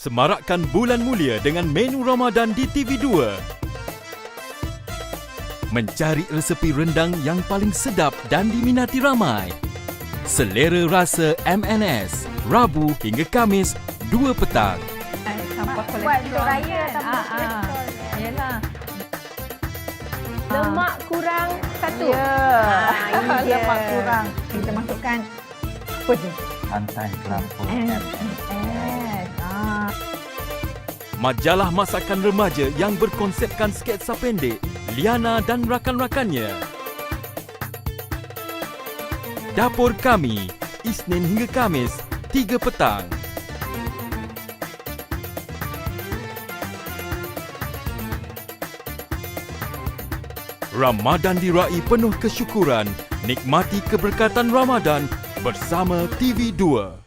Semarakkan bulan mulia dengan menu Ramadan di TV2. Mencari resepi rendang yang paling sedap dan diminati ramai. Selera rasa MNS, Rabu hingga Khamis, 2 petang. Tanpa Buat kolesterol. untuk raya tanpa kolesterol. Yelah. Lemak kurang 1. Ya. ini dia. Lemak kurang. Kita masukkan apa ni? Santan kelapa MNS. Majalah masakan remaja yang berkonsepkan sketsa pendek, Liana dan rakan-rakannya. Dapur Kami, Isnin hingga Khamis, 3 petang. Ramadan diraih penuh kesyukuran. Nikmati keberkatan Ramadan bersama TV2.